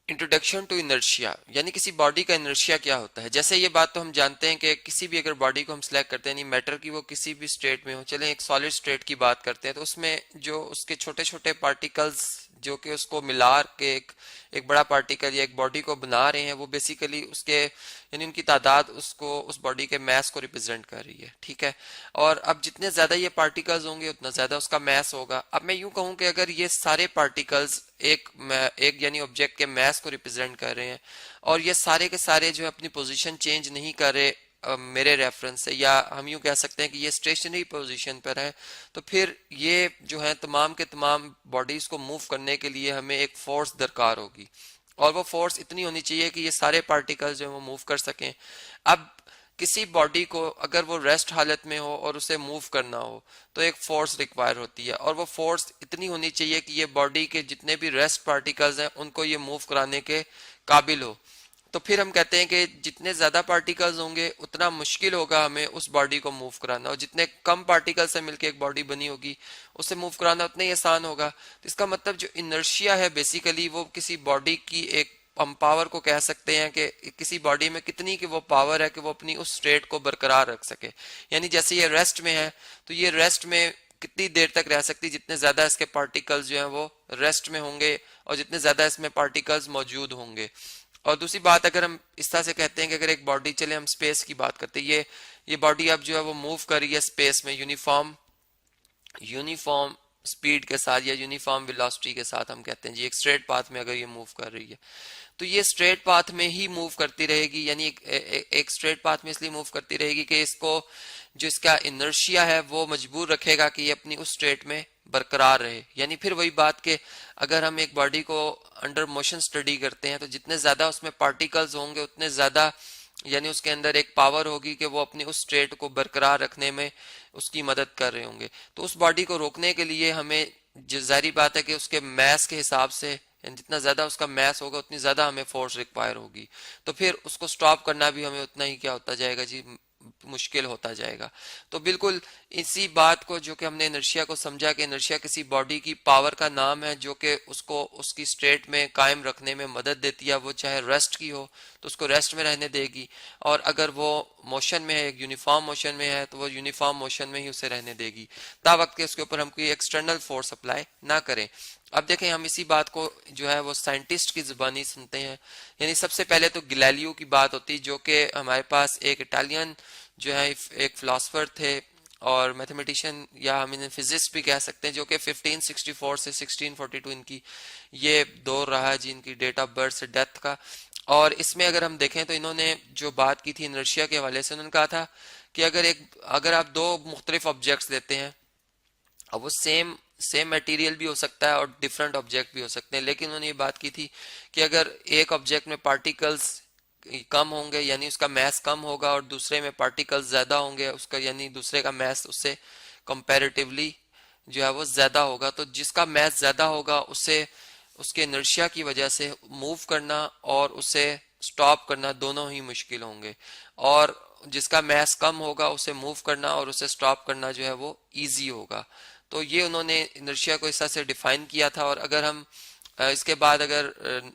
Introduction to inertia, यानी किसी body का इनर्शिया क्या होता है। जैसे ये बात तो हम जानते हैं कि किसी भी अगर बॉडी को हम सिलेक्ट करते हैं, यानी मैटर की वो किसी भी स्टेट में हो, चलें एक सॉलिड स्टेट की बात करते हैं, तो उसमें जो उसके छोटे छोटे पार्टिकल्स जो कि उसको मिला के एक बड़ा पार्टिकल या एक बॉडी को बना रहे हैं, वो बेसिकली उसके यानी उनकी तादाद उसको उस बॉडी के मैस को रिप्रेजेंट कर रही है, ठीक है। और अब जितने ज्यादा ये पार्टिकल्स होंगे उतना ज्यादा उसका मैस होगा। अब मैं यूं कहूं कि अगर ये सारे पार्टिकल्स एक यानी ऑब्जेक्ट के मैस को रिप्रेजेंट कर रहे हैं और ये सारे के सारे जो है अपनी पोजीशन चेंज नहीं कर रहे मेरे रेफरेंस से, या हम यूं कह सकते हैं कि ये स्टेशनरी पोजीशन पर है, तो फिर ये जो है तमाम के तमाम बॉडीज को मूव करने के लिए हमें एक फोर्स दरकार होगी, और वो फोर्स इतनी होनी चाहिए कि ये सारे पार्टिकल्स जो है वो मूव कर सकें। अब किसी बॉडी को अगर वो रेस्ट हालत में हो और उसे मूव करना हो तो एक फोर्स रिक्वायर होती है, और वो फोर्स इतनी होनी चाहिए कि ये बॉडी के जितने भी रेस्ट पार्टिकल्स हैं उनको ये मूव कराने के काबिल हो। तो फिर हम कहते हैं कि जितने ज्यादा पार्टिकल्स होंगे उतना मुश्किल होगा हमें उस बॉडी को मूव कराना, और जितने कम पार्टिकल से मिलकर एक बॉडी बनी होगी उसे मूव कराना उतना ही आसान होगा। तो इसका मतलब जो इनर्शिया है बेसिकली वो किसी बॉडी की एक हम पावर को कह सकते हैं कि किसी बॉडी में कितनी की वो पावर है कि वो अपनी उस स्टेट को बरकरार रख सके। यानी जैसे ये रेस्ट में है तो ये रेस्ट में कितनी देर तक रह सकती, जितने ज्यादा इसके पार्टिकल्स जो हैं वो रेस्ट में होंगे और जितने ज्यादा इसमें पार्टिकल्स मौजूद होंगे। और दूसरी बात, अगर हम इस तरह से कहते हैं कि अगर एक बॉडी, चले हम स्पेस की बात करते हैं, ये बॉडी अब जो है वो मूव कर रही है स्पेस में यूनिफॉर्म यूनिफॉर्म स्पीड के साथ या यूनिफॉर्म वेलोसिटी के साथ, हम कहते हैं जी एक स्ट्रेट पाथ में अगर ये मूव कर रही है तो ये स्ट्रेट पाथ में ही मूव करती रहेगी। यानी एक स्ट्रेट पाथ में इसलिए मूव करती रहेगी कि इसको जो इसका इनर्शिया है वो मजबूर रखेगा कि ये अपनी उस स्टेट में बरकरार रहे। यानी फिर वही बात कि अगर हम एक बॉडी को अंडर मोशन स्टडी करते हैं तो जितने ज्यादा उसमें पार्टिकल्स होंगे उतने ज्यादा यानी उसके अंदर एक पावर होगी कि वो अपनी उस स्टेट को बरकरार रखने में उसकी मदद कर रहे होंगे। तो उस बॉडी को रोकने के लिए हमें जाहिर बात है कि उसके मैस के हिसाब से जितना ज्यादा उसका मैस होगा उतनी ज्यादा हमें फोर्स रिक्वायर होगी, तो फिर उसको स्टॉप करना भी हमें उतना ही क्या होता जाएगा जी, मुश्किल होता जाएगा। तो बिल्कुल इसी बात को जो कि हमने इनर्शिया को समझा कि इनर्शिया किसी बॉडी की पावर का नाम है जो कि उसको उसकी स्टेट में कायम रखने में मदद देती है। वो चाहे रेस्ट की हो तो उसको रेस्ट में रहने देगी, और अगर वो मोशन में है, एक यूनिफॉर्म मोशन में है, तो वो यूनिफॉर्म मोशन में ही उसे रहने देगी ता वक्त के उसके ऊपर हम कोई एक्सटर्नल फोर्स अप्लाई ना करें। अब देखें, हम इसी बात को जो है वो साइंटिस्ट की जुबानी सुनते हैं। यानी सबसे पहले तो गैलीलियो की बात होती, जो कि हमारे पास एक इटालियन जो है एक फिलोसफर थे और मैथमेटिशियन, या हम इन्हें फिजिस्ट भी कह सकते हैं, जो कि 1564 से 1642 इनकी ये दौर रहा है जी, इनकी डेट ऑफ बर्थ से डेथ का। और इसमें अगर हम देखें तो इन्होंने जो बात की थी इनर्शिया के हवाले से, उन्होंने कहा था कि अगर आप दो मुख्तलिफ ऑब्जेक्ट्स लेते हैं, अब वो सेम सेम मटेरियल भी हो सकता है और डिफरेंट ऑब्जेक्ट भी हो सकते हैं, लेकिन उन्होंने ये बात की थी कि अगर एक ऑब्जेक्ट में पार्टिकल्स कम होंगे यानी उसका मैस कम होगा, और दूसरे में पार्टिकल्स ज्यादा होंगे उसका यानी दूसरे का मैस उससे कंपैरेटिवली जो है वो ज्यादा होगा, तो जिसका मैस ज्यादा होगा उसे उसके इनर्शिया की वजह से मूव करना और उसे स्टॉप करना दोनों ही मुश्किल होंगे, और जिसका मैस कम होगा उसे मूव करना और उसे स्टॉप करना जो है वो इजी होगा। तो ये उन्होंने इनर्शिया को इस तरह से डिफाइन किया था। और अगर हम इसके बाद अगर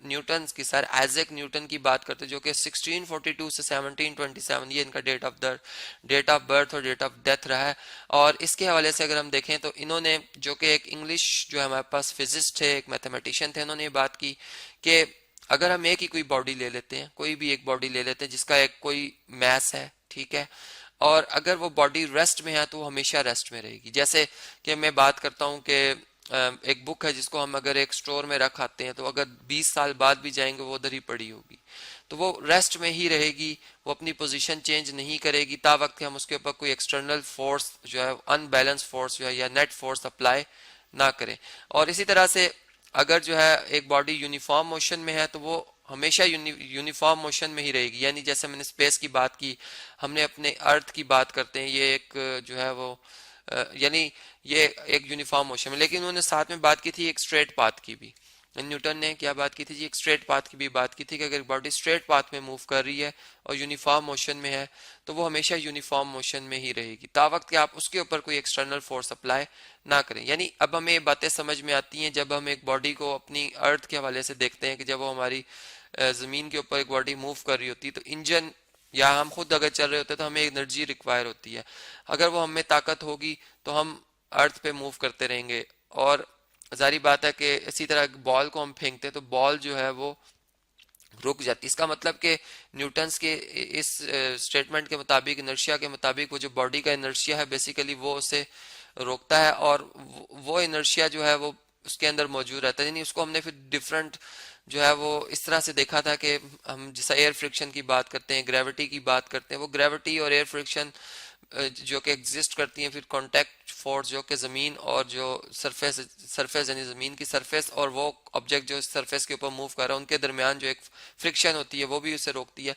न्यूटन की सर आइजैक न्यूटन की बात करते जो कि 1642 से 1727 ये इनका डेट ऑफ बर्थ और डेट ऑफ डेथ रहा है। और इसके हवाले से अगर हम देखें तो इन्होंने, जो कि एक इंग्लिश जो है हमारे पास फिजिस्ट थे, एक मैथमेटिशियन थे, इन्होंने बात की कि अगर हम एक ही कोई बॉडी ले लेते हैं, कोई भी एक बॉडी ले लेते हैं जिसका एक कोई मैस है, ठीक है, और अगर वो बॉडी रेस्ट में है तो वो हमेशा रेस्ट में रहेगी। जैसे कि मैं बात करता हूँ कि एक बुक है जिसको हम अगर एक स्टोर में रख आते हैं तो अगर 20 साल बाद भी जाएंगे वो उधर ही पड़ी होगी, तो वो रेस्ट में ही रहेगी, वो अपनी पोजीशन चेंज नहीं करेगी ता वक्त कि हम उसके ऊपर कोई एक्सटर्नल फोर्स जो है अनबैलेंस फोर्स जो है या नेट फोर्स अप्लाई ना करें। और इसी तरह से अगर जो है एक बॉडी यूनिफॉर्म मोशन में है तो वो हमेशा यूनिफॉर्म मोशन में ही रहेगी। यानी जैसे मैंने स्पेस की बात की, हमने अपने अर्थ की बात करते हैं, ये एक जो है वो यानी ये एक यूनिफॉर्म मोशन में, लेकिन उन्होंने साथ में बात की थी एक स्ट्रेट पाथ की भी। न्यूटन ने क्या बात की थी जी, एक स्ट्रेट पाथ की भी बात की थी कि अगर बॉडी स्ट्रेट पाथ में मूव कर रही है और यूनिफॉर्म मोशन में है तो वो हमेशा यूनिफॉर्म मोशन में ही रहेगी तावक्त कि आप उसके ऊपर कोई एक्सटर्नल फोर्स अप्लाई ना करें। यानी अब हमें ये बातें समझ में आती हैं जब हम एक बॉडी को अपनी अर्थ के हवाले से देखते हैं कि जब वो हमारी जमीन के ऊपर एक बॉडी मूव कर रही होती है तो इंजन या हम खुद अगर चल रहे होते हैं तो हमें एनर्जी रिक्वायर होती है। अगर वो हमें ताकत होगी तो हम अर्थ पे मूव करते रहेंगे। और जारी बात है कि इसी तरह बॉल को हम फेंकते हैं तो बॉल जो है वो रुक जाती है। इसका मतलब कि न्यूटन्स के इस स्टेटमेंट के मुताबिक, इनर्शिया के मुताबिक, वो जो बॉडी का इनर्शिया है बेसिकली वो उसे रोकता है और वो इनर्शिया जो है वो उसके अंदर मौजूद रहता है। यानी उसको हमने फिर डिफरेंट जो है वो इस तरह से देखा था कि हम जैसा एयर फ्रिक्शन की बात करते हैं, ग्रेविटी की बात करते हैं, वो ग्रेविटी और एयर फ्रिक्शन जो कि एग्जिस्ट करती हैं, फिर कांटेक्ट फोर्स जो कि ज़मीन और जो सरफेस सरफेस यानी ज़मीन की सरफेस और वो ऑब्जेक्ट जो सरफेस के ऊपर मूव कर रहा है उनके दरमियान जो एक फ्रिक्शन होती है वो भी उसे रोकती है।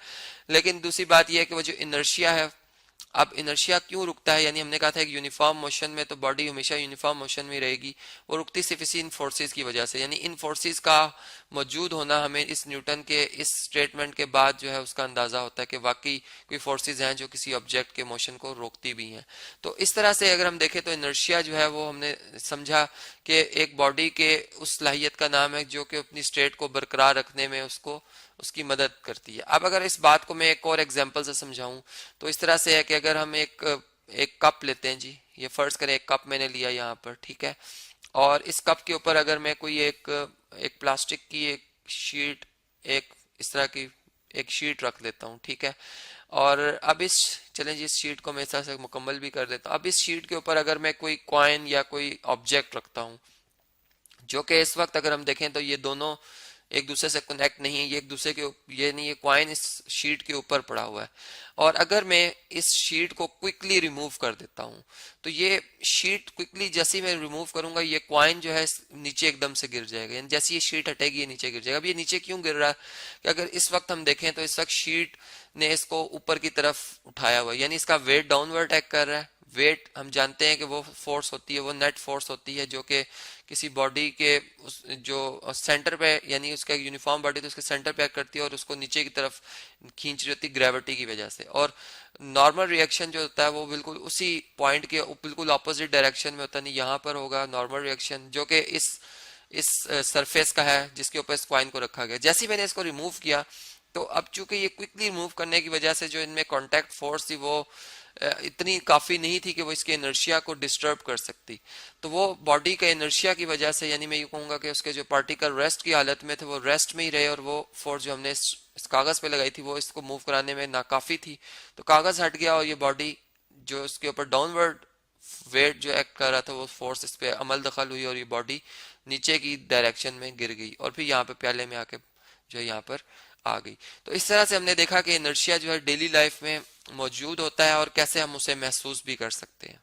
लेकिन दूसरी बात यह है कि वो जो इनर्शिया है, अब इनर्शिया क्यों रुकता है, यानी हमने कहा था एक यूनिफॉर्म मोशन में तो बॉडी हमेशा यूनिफॉर्म मोशन में रहेगी, वो रुकती सिर्फ इसी इन फोर्सेस की वजह से। यानी इन फोर्सेस का मौजूद होना हमें इस न्यूटन के इस स्टेटमेंट के बाद जो है उसका अंदाजा होता है कि वाकई कोई फोर्सेस हैं जो किसी ऑब्जेक्ट के मोशन को रोकती भी हैं। तो इस तरह से अगर हम देखें तो इनर्शिया जो है वो हमने समझा कि एक बॉडी के उस सलाहियत का नाम है जो कि अपनी स्टेट को बरकरार रखने में उसको उसकी मदद करती है। अब अगर इस बात को मैं एक और एग्जांपल से समझाऊं तो इस तरह से है कि अगर हम एक एक कप लेते हैं जी, ये फर्ज करें एक कप मैंने लिया यहाँ पर, ठीक है, और इस कप के ऊपर अगर मैं कोई एक प्लास्टिक की एक शीट, एक इस तरह की एक शीट रख लेता हूँ, ठीक है, और अब इस चलें जी इस शीट को मैं इस तरह से मुकम्मल भी कर देता हूँ। अब इस शीट के ऊपर अगर मैं कोई कॉइन या कोई ऑब्जेक्ट रखता हूँ जो कि इस वक्त अगर हम देखें तो ये दोनों एक दूसरे से कनेक्ट नहीं है, ये एक दूसरे के ये नहीं, ये कॉइन इस शीट के ऊपर पड़ा हुआ है, और अगर मैं इस शीट को क्विकली रिमूव कर देता हूं तो ये शीट क्विकली जैसे ही मैं रिमूव करूंगा ये कॉइन जो है नीचे एकदम से गिर जाएगा। यानी जैसे ये शीट हटेगी ये नीचे गिर जाएगा। अब ये नीचे क्यों गिर रहा है कि अगर इस वक्त हम देखें तो इस वक्त शीट ने इसको ऊपर की तरफ उठाया हुआ है, यानी इसका वेट डाउनवर्ड एक्ट कर रहा है। वेट हम जानते हैं कि वो फोर्स होती है, वो नेट फोर्स होती है जो कि किसी बॉडी के जो सेंटर पे, यानी उसका यूनिफॉर्म बॉडी तो उसके सेंटर पे एक्ट करती है और उसको नीचे की तरफ खींच रही होती है ग्रेविटी की वजह से। और नॉर्मल रिएक्शन जो होता है वो बिल्कुल उसी पॉइंट के बिल्कुल ऑपोजिट डायरेक्शन में होता है। नहीं, यहाँ पर होगा नॉर्मल रिएक्शन जो कि इस सरफेस का है जिसके ऊपर इस कॉइन को रखा गया। जैसे ही मैंने इसको रिमूव किया तो अब चूंकि ये क्विकली रिमूव करने की वजह से जो इनमें कांटेक्ट फोर्स थी वो इतनी काफी नहीं थी कि वो इसके इनर्शिया को डिस्टर्ब कर सकती। तो वो बॉडी के इनर्शिया की वजह से, यानी मैं ये कहूंगा कि उसके जो पार्टिकल रेस्ट की हालत में थे वो रेस्ट में ही रहे और वो फोर्स जो हमने इस कागज पे लगाई थी वो इसको मूव कराने में नाकाफी थी। तो कागज हट गया और ये बॉडी जो उसके ऊपर डाउनवर्ड वेट जो एक्ट कर रहा था वो फोर्स इस पे अमल दखल हुई और ये बॉडी नीचे की डायरेक्शन में गिर गई और फिर यहाँ पे प्याले में आके जो है यहाँ पर आ गई। तो इस तरह से हमने देखा कि इनर्शिया जो है डेली लाइफ में मौजूद होता है और कैसे हम उसे महसूस भी कर सकते हैं।